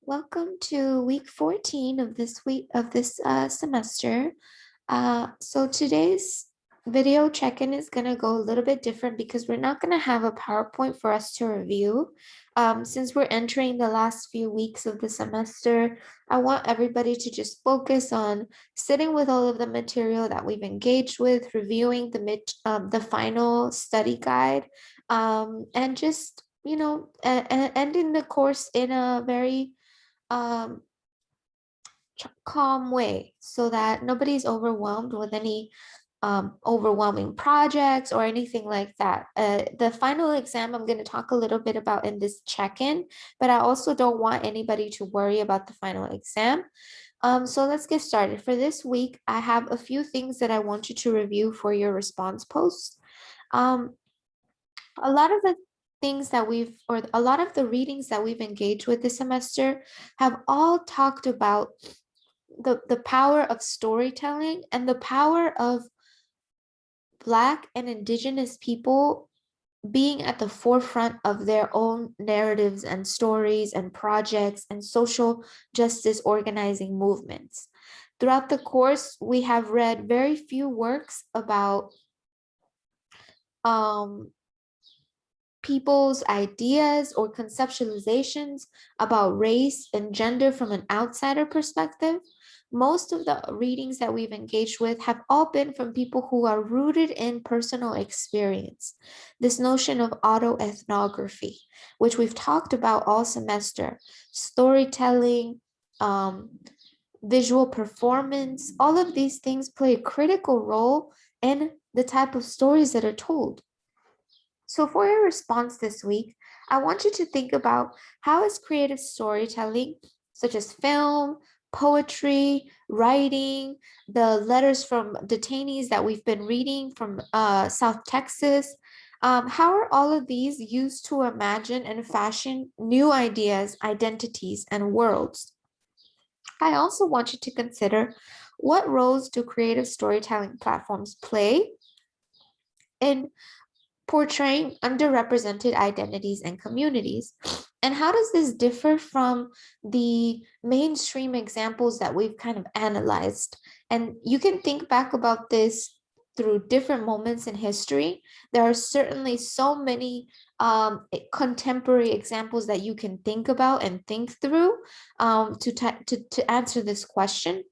Welcome to week 14 of this semester. So today's video check-in is going to go a little bit different because we're not going to have a PowerPoint for us to review. Since we're entering the last few weeks of the semester, I want everybody to just focus on sitting with all of the material that we've engaged with, reviewing the final study guide, and just, ending the course in a very um, calm way so that nobody's overwhelmed with any overwhelming projects or anything like that. The final exam I'm going to talk a little bit about in this check-in, but I also don't want anybody to worry about the final exam. So let's get started. For this week, I have a few things that I want you to review for your response posts. Um, a lot of the things that or a lot of the readings that we've engaged with this semester have all talked about the power of storytelling and the power of Black and Indigenous people being at the forefront of their own narratives and stories and projects and social justice organizing movements. Throughout the course, we have read very few works about um, people's ideas or conceptualizations about race and gender from an outsider perspective. Most of the readings that we've engaged with have all been from people who are rooted in personal experience. This notion of autoethnography, which we've talked about all semester, storytelling, visual performance, all of these things play a critical role in the type of stories that are told. So for your response this week, I want you to think about how is creative storytelling, such as film, poetry, writing, the letters from detainees that we've been reading from South Texas, how are all of these used to imagine and fashion new ideas, identities, and worlds? I also want you to consider what roles do creative storytelling platforms play in portraying underrepresented identities and communities. And how does this differ from the mainstream examples that we've kind of analyzed? And you can think back about this through different moments in history. There are certainly so many contemporary examples that you can think about and think through to answer this question.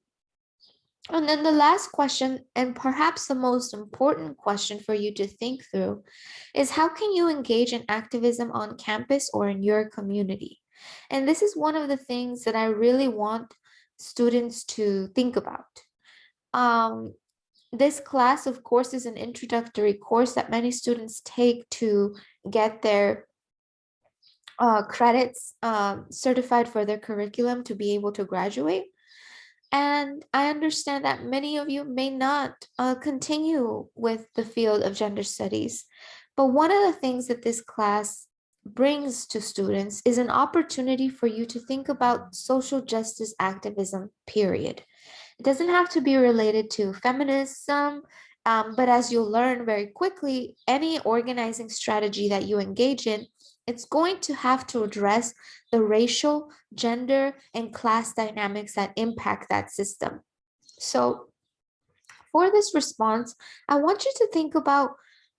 And then the last question, and perhaps the most important question for you to think through, is how can you engage in activism on campus or in your community? And this is one of the things that I really want students to think about. Um, this class, of course, is an introductory course that many students take to get their credits certified for their curriculum to be able to graduate. And I understand that many of you may not continue with the field of gender studies. But one of the things that this class brings to students is an opportunity for you to think about social justice activism, period. It doesn't have to be related to feminism, but as you'll learn very quickly, any organizing strategy that you engage in, it's going to have to address the racial, gender, and class dynamics that impact that system. So for this response, I want you to think about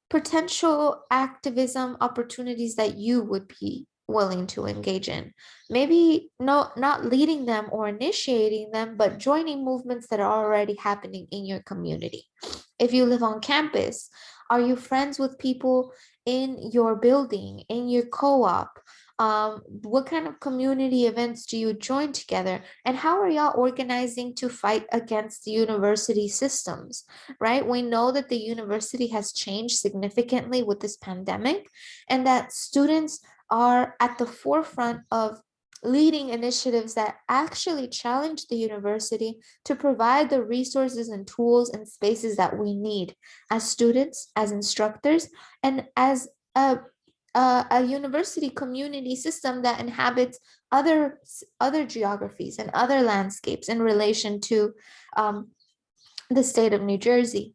potential activism opportunities that you would be willing to engage in. Maybe not leading them or initiating them, but joining movements that are already happening in your community. If you live on campus, are you friends with people in your building, in your co-op? What kind of community events do you join together? And how are y'all organizing to fight against the university systems, right? We know that the university has changed significantly with this pandemic and that students are at the forefront of leading initiatives that actually challenge the university to provide the resources and tools and spaces that we need as students, as instructors, and as a university community system that inhabits other geographies and other landscapes in relation to the state of New Jersey.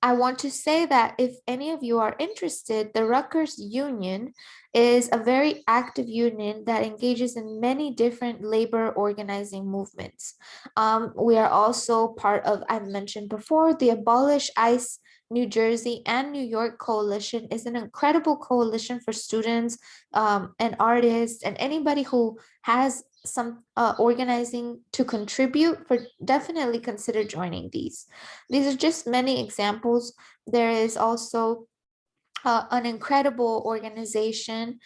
I want to say that if any of you are interested, the Rutgers Union is a very active union that engages in many different labor organizing movements. We are also part of, I've mentioned before, the Abolish ICE New Jersey and New York Coalition is an incredible coalition for students and artists and anybody who has some organizing to contribute for definitely consider joining these. These are just many examples. There is also an incredible organization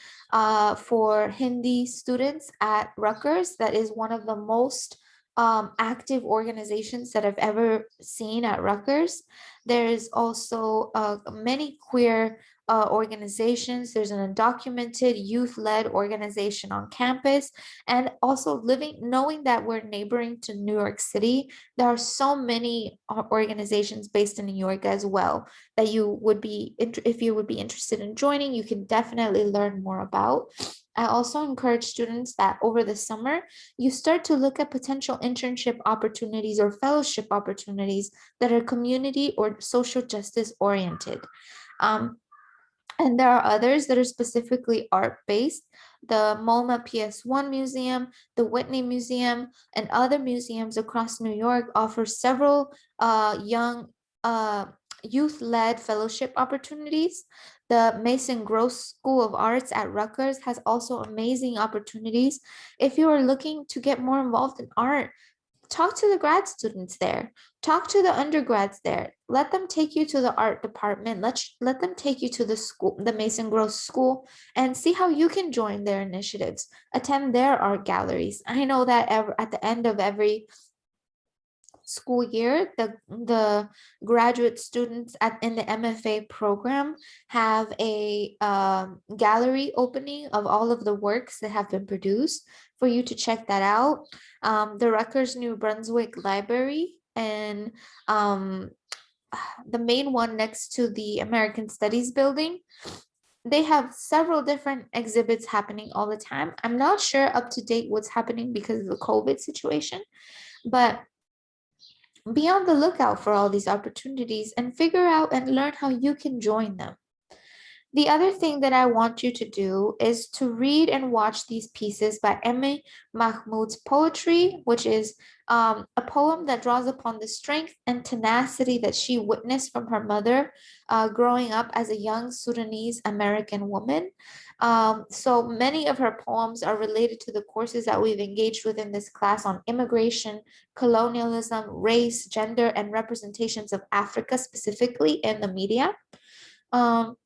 for Hindi students at Rutgers that is one of the most active organizations that I've ever seen at Rutgers. There's also many queer organizations. There's an undocumented youth-led organization on campus, and also knowing that we're neighboring to New York City, there are so many organizations based in New York as well that you would be, if you would be interested in joining, you can definitely learn more about. I also encourage students that over the summer, you start to look at potential internship opportunities or fellowship opportunities that are community or social justice oriented. Um, and there are others that are specifically art-based. The MoMA PS1 Museum, the Whitney Museum, and other museums across New York offer several young youth-led fellowship opportunities. The Mason Gross School of Arts at Rutgers has also amazing opportunities. If you are looking to get more involved in art, talk to the grad students there, talk to the undergrads there, let them take you to the art department, let them take you to the school, the Mason Gross School, and see how you can join their initiatives, attend their art galleries. I know that at the end of every school year, the graduate students in the MFA program have a gallery opening of all of the works that have been produced for you to check that out. The Rutgers New Brunswick Library and the main one next to the American Studies building, they have several different exhibits happening all the time. I'm not sure up to date what's happening because of the COVID situation, but be on the lookout for all these opportunities and figure out and learn how you can join them. The other thing that I want you to do is to read and watch these pieces by Emma Mahmoud's poetry, which is a poem that draws upon the strength and tenacity that she witnessed from her mother growing up as a young Sudanese American woman. So many of her poems are related to the courses that we've engaged with in this class on immigration, colonialism, race, gender, and representations of Africa, specifically in the media. Um,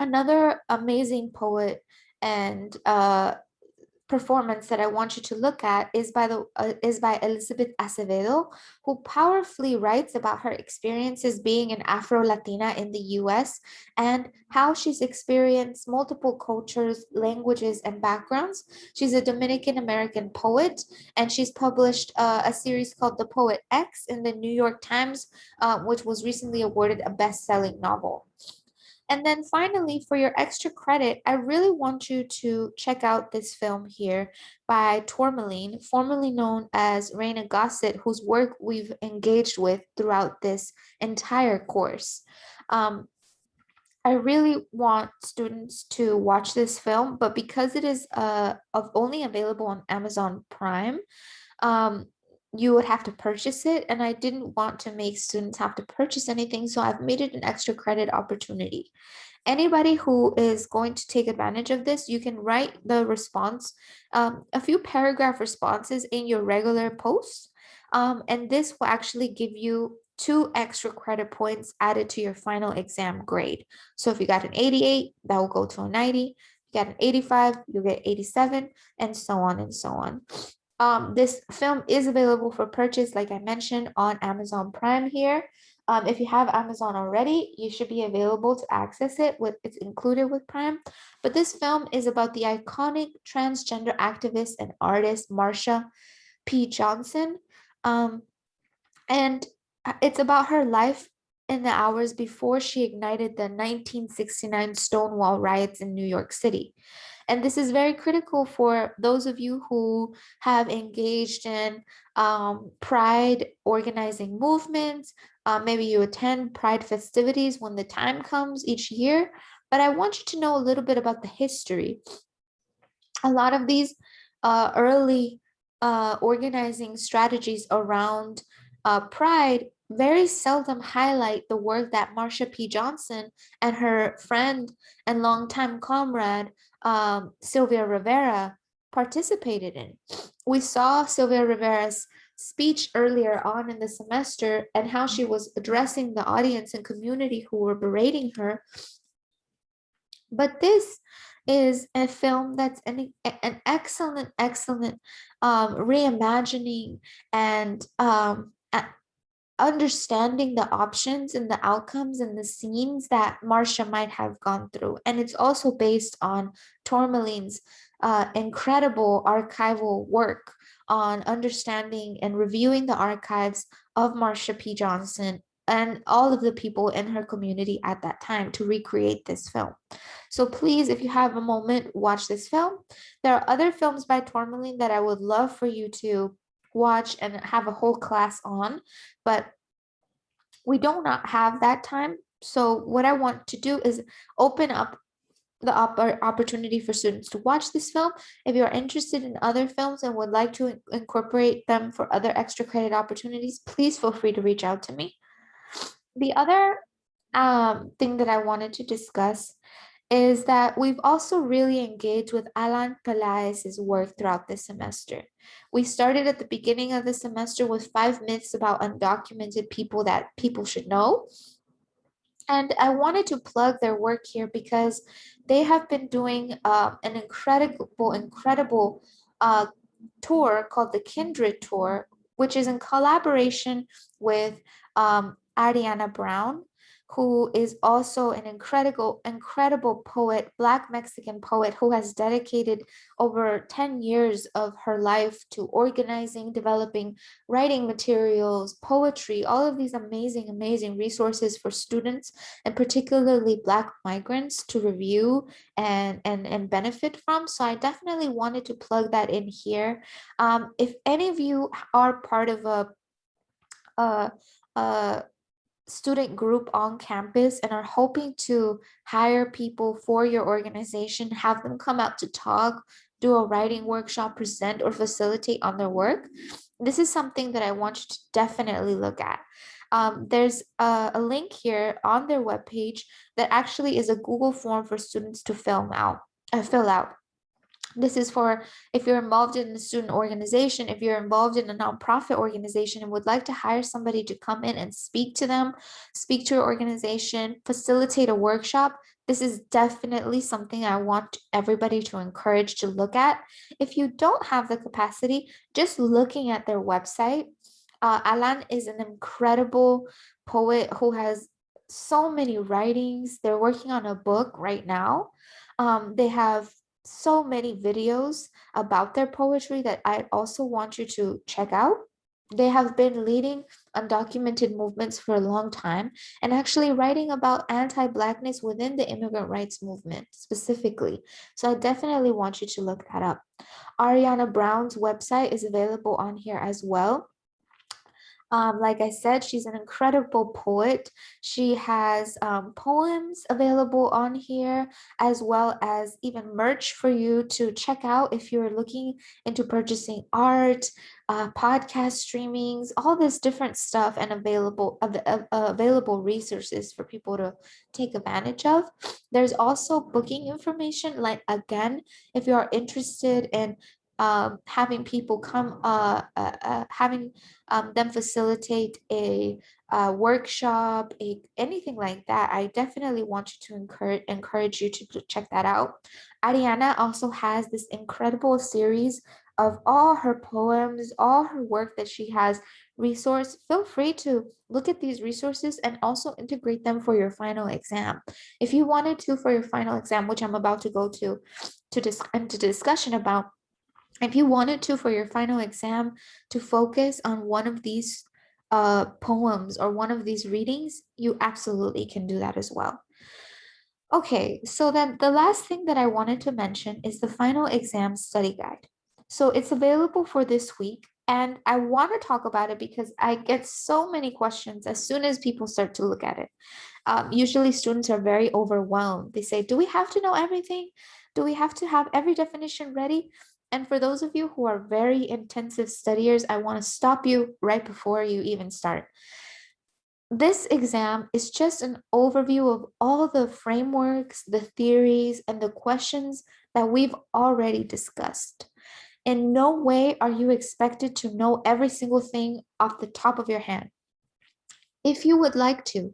Another amazing poet and performance that I want you to look at is by Elizabeth Acevedo, who powerfully writes about her experiences being an Afro-Latina in the US and how she's experienced multiple cultures, languages, and backgrounds. She's a Dominican American poet, and she's published a series called The Poet X in the New York Times, which was recently awarded a best-selling novel. And then finally, for your extra credit, I really want you to check out this film here by Tourmaline, formerly known as Raina Gossett, whose work we've engaged with throughout this entire course. Um, I really want students to watch this film, but because it is only available on Amazon Prime, um, you would have to purchase it, and I didn't want to make students have to purchase anything, so I've made it an extra credit opportunity. Anybody who is going to take advantage of this, you can write the response, a few paragraph responses in your regular post, and this will actually give you 2 extra credit points added to your final exam grade. So if you got an 88, that will go to a 90. If you got an 85, you'll get 87, and so on and so on. This film is available for purchase, like I mentioned, on Amazon Prime here. If you have Amazon already, you should be available to access it. It's included with Prime. But this film is about the iconic transgender activist and artist Marsha P. Johnson. Um, and it's about her life in the hours before she ignited the 1969 Stonewall riots in New York City. And this is very critical for those of you who have engaged in pride organizing movements. Maybe you attend pride festivities when the time comes each year. But I want you to know a little bit about the history. A lot of these early organizing strategies around pride very seldom highlight the work that Marsha P. Johnson and her friend and longtime comrade Sylvia Rivera participated in. We saw Sylvia Rivera's speech earlier on in the semester and how she was addressing the audience and community who were berating her. But this is a film that's an excellent reimagining and understanding the options and the outcomes and the scenes that Marcia might have gone through. And it's also based on Tourmaline's incredible archival work on understanding and reviewing the archives of Marsha P. Johnson and all of the people in her community at that time to recreate this film. So please, if you have a moment, watch this film. There are other films by Tourmaline that I would love for you to watch and have a whole class on, but we do not have that time. So what I want to do is open up the opportunity for students to watch this film. If you're interested in other films and would like to incorporate them for other extra credit opportunities, please feel free to reach out to me. The other thing that I wanted to discuss is that we've also really engaged with Alan Pelaez's work throughout the semester. We started at the beginning of the semester with 5 myths about undocumented people that people should know. And I wanted to plug their work here because they have been doing an incredible tour called the Kindred Tour, which is in collaboration with Ariana Brown, who is also an incredible poet, Black Mexican poet, who has dedicated over 10 years of her life to organizing, developing writing materials, poetry, all of these amazing resources for students and particularly Black migrants to review and benefit from. So I definitely wanted to plug that in here. If any of you are part of a student group on campus and are hoping to hire people for your organization, have them come out to talk, do a writing workshop, present, or facilitate on their work, this is something that I want you to definitely look at. There's a link here on their webpage that actually is a Google form for students to fill out. This is for if you're involved in a student organization, if you're involved in a nonprofit organization and would like to hire somebody to come in and speak to them, speak to your organization, facilitate a workshop. This is definitely something I want everybody to encourage to look at. If you don't have the capacity, just looking at their website, Alan is an incredible poet who has so many writings. They're working on a book right now. They have so many videos about their poetry that I also want you to check out. They have been leading undocumented movements for a long time and actually writing about anti-Blackness within the immigrant rights movement specifically. So I definitely want you to look that up. Ariana Brown's website is available on here as well. Like I said, she's an incredible poet. She has poems available on here, as well as even merch for you to check out if you're looking into purchasing art, podcast streamings, all this different stuff, and available resources for people to take advantage of. There's also booking information. Like again, if you are interested in having people come, having them facilitate a workshop, anything like that, I definitely want you to encourage you to check that out. Ariana also has this incredible series of all her poems, all her work that she has resource. Feel free to look at these resources and also integrate them for your final exam. If you wanted to for your final exam, which I'm about to go into discussion about, if you wanted to for your final exam to focus on one of these poems or one of these readings, you absolutely can do that as well. Okay, so then the last thing that I wanted to mention is the final exam study guide. So it's available for this week, and I want to talk about it because I get so many questions as soon as people start to look at it. Usually, students are very overwhelmed. They say, do we have to know everything? Do we have to have every definition ready? And for those of you who are very intensive studiers, I want to stop you right before you even start. This exam is just an overview of all the frameworks, the theories, and the questions that we've already discussed. In no way are you expected to know every single thing off the top of your hand. If you would like to,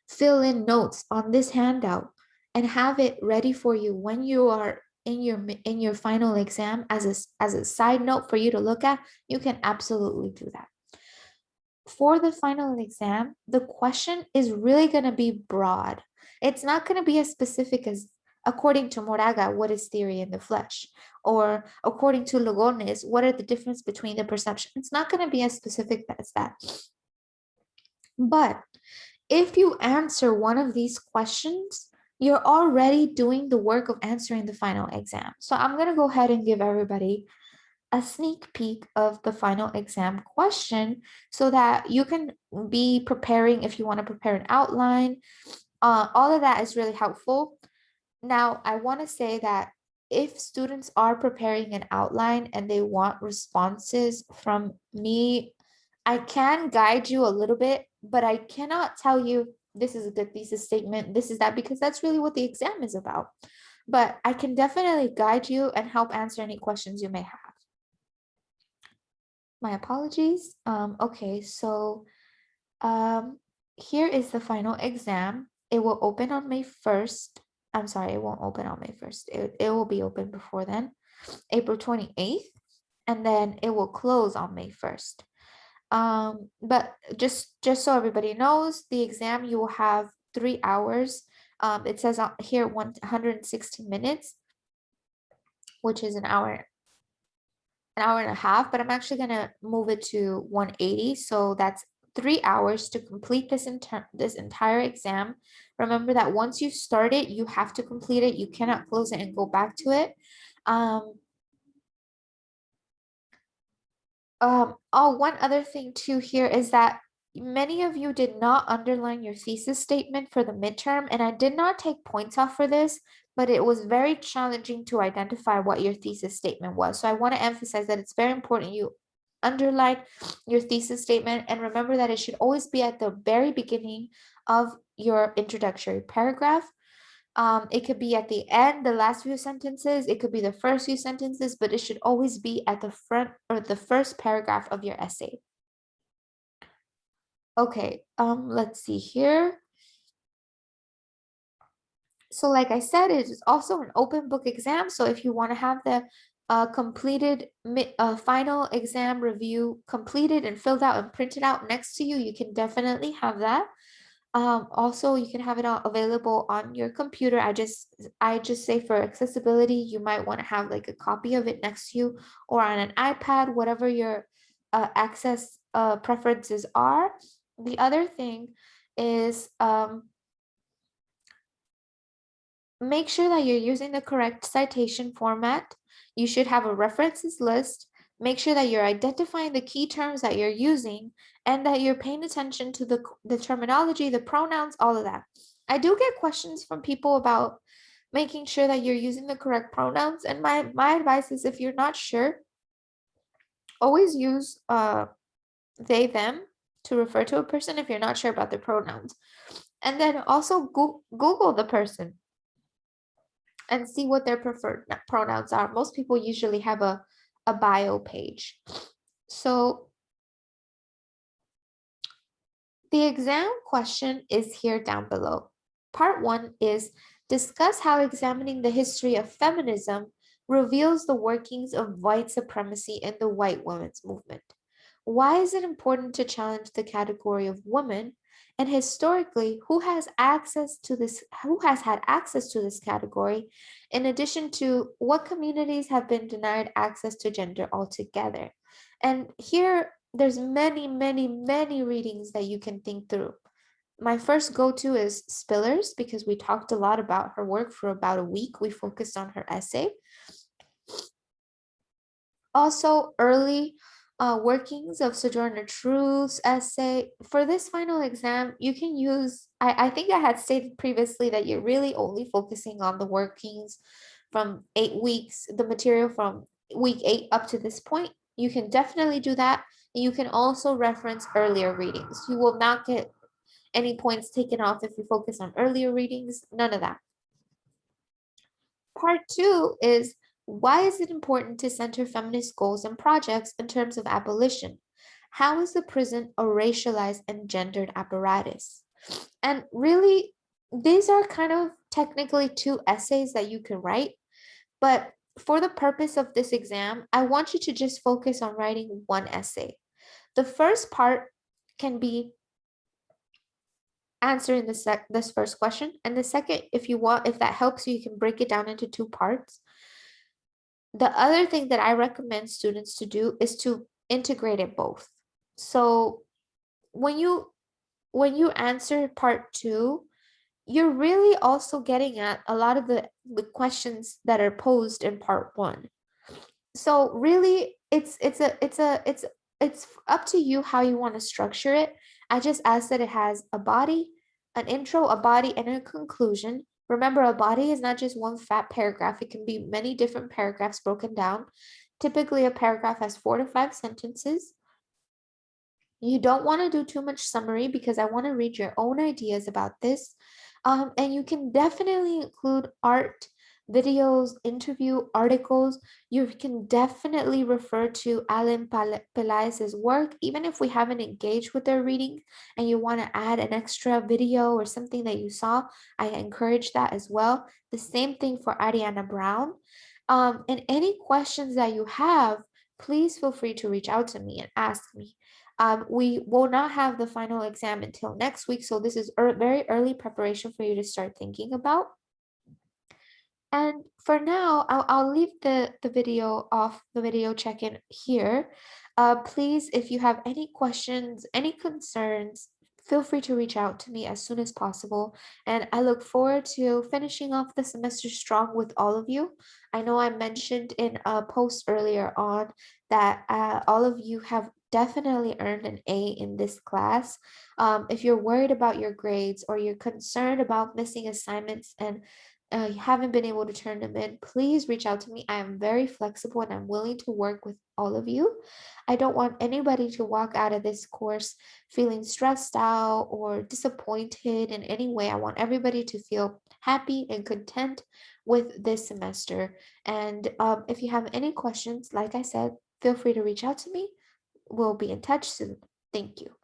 fill in notes on this handout and have it ready for you when you are in your final exam as a side note for you to look at, you can absolutely do that. For the final exam, the question is really going to be broad. It's not going to be as specific as, according to Moraga, what is theory in the flesh? Or according to Lugones, what are the difference between the perception? It's not going to be as specific as that. But if you answer one of these questions, you're already doing the work of answering the final exam. So I'm going to go ahead and give everybody a sneak peek of the final exam question so that you can be preparing if you want to prepare an outline. All of that is really helpful. Now, I want to say that if students are preparing an outline and they want responses from me, I can guide you a little bit, but I cannot tell you this is a good thesis statement, this is that, because that's really what the exam is about. But I can definitely guide you and help answer any questions you may have. My apologies. Okay, so here is the final exam. It will open on May 1st. I'm sorry, it won't open on May 1st. It will be open before then, April 28th, and then it will close on May 1st. But just so everybody knows, the exam you will have 3 hours. It says here 160 minutes, which is an hour and a half, but I'm actually going to move it to 180. So that's 3 hours to complete this entire exam. Remember that once you start it, you have to complete it. You cannot close it and go back to it. Oh, one other thing too here is that many of you did not underline your thesis statement for the midterm, and I did not take points off for this, but it was very challenging to identify what your thesis statement was. So I want to emphasize that it's very important you underline your thesis statement and remember that it should always be at the very beginning of your introductory paragraph. It could be at the end, the last few sentences, it could be the first few sentences, but it should always be at the front or the first paragraph of your essay. Okay, let's see here. So like I said, it is also an open book exam. So if you want to have the completed final exam review completed and filled out and printed out next to you, you can definitely have that. Also, you can have it available on your computer. I just say for accessibility, you might want to have like a copy of it next to you or on an iPad, whatever your access preferences are. The other thing is make sure that you're using the correct citation format. You should have a references list. Make sure that you're identifying the key terms that you're using and that you're paying attention to the terminology, the pronouns, all of that. I do get questions from people about making sure that you're using the correct pronouns. And my advice is if you're not sure, always use they, them to refer to a person if you're not sure about the pronouns. And then also Google the person and see what their preferred pronouns are. Most people usually have a bio page. So the exam question is here down below. Part 1 is discuss how examining the history of feminism reveals the workings of white supremacy in the white women's movement. Why is it important to challenge the category of woman? And historically, who has had access to this category, in addition to what communities have been denied access to gender altogether? And here, there's many readings that you can think through. My first go-to is Spillers because we talked a lot about her work for about a week. We focused on her essay. Also, early workings of Sojourner Truth's essay. For this final exam, you can use, I think I had stated previously that you're really only focusing on the workings from 8 weeks, the material from week 8 up to this point. You can definitely do that. You can also reference earlier readings. You will not get any points taken off if you focus on earlier readings, none of that. Part two is why is it important to center feminist goals and projects in terms of abolition? How is the prison a racialized and gendered apparatus? And really, these are kind of technically two essays that you can write, but for the purpose of this exam, I want you to just focus on writing one essay. The first part can be answering this first question, and the second, if you want, if that helps you, you can break it down into two parts. The other thing that I recommend students to do is to integrate it both. So when you answer part two, you're really also getting at a lot of the questions that are posed in part one. So really it's up to you how you want to structure it. I just ask that it has a body, an intro, a body, and a conclusion. Remember, a body is not just one fat paragraph. It can be many different paragraphs broken down. Typically, a paragraph has 4 to 5 sentences. You don't want to do too much summary because I want to read your own ideas about this. And you can definitely include art, videos, interview, articles. You can definitely refer to Alan Pelaez's work, even if we haven't engaged with their reading and you want to add an extra video or something that you saw, I encourage that as well. The same thing for Ariana Brown. And any questions that you have, please feel free to reach out to me and ask me. We will not have the final exam until next week, so this is very early preparation for you to start thinking about. And for now, I'll leave the video off, the video check-in here. Please, if you have any questions, any concerns, feel free to reach out to me as soon as possible. And I look forward to finishing off the semester strong with all of you. I know I mentioned in a post earlier on that all of you have definitely earned an A in this class. If you're worried about your grades or you're concerned about missing assignments and you haven't been able to turn them in, please reach out to me. I am very flexible and I'm willing to work with all of you. I don't want anybody to walk out of this course feeling stressed out or disappointed in any way. I want everybody to feel happy and content with this semester. And if you have any questions, like I said, feel free to reach out to me. We'll be in touch soon. Thank you.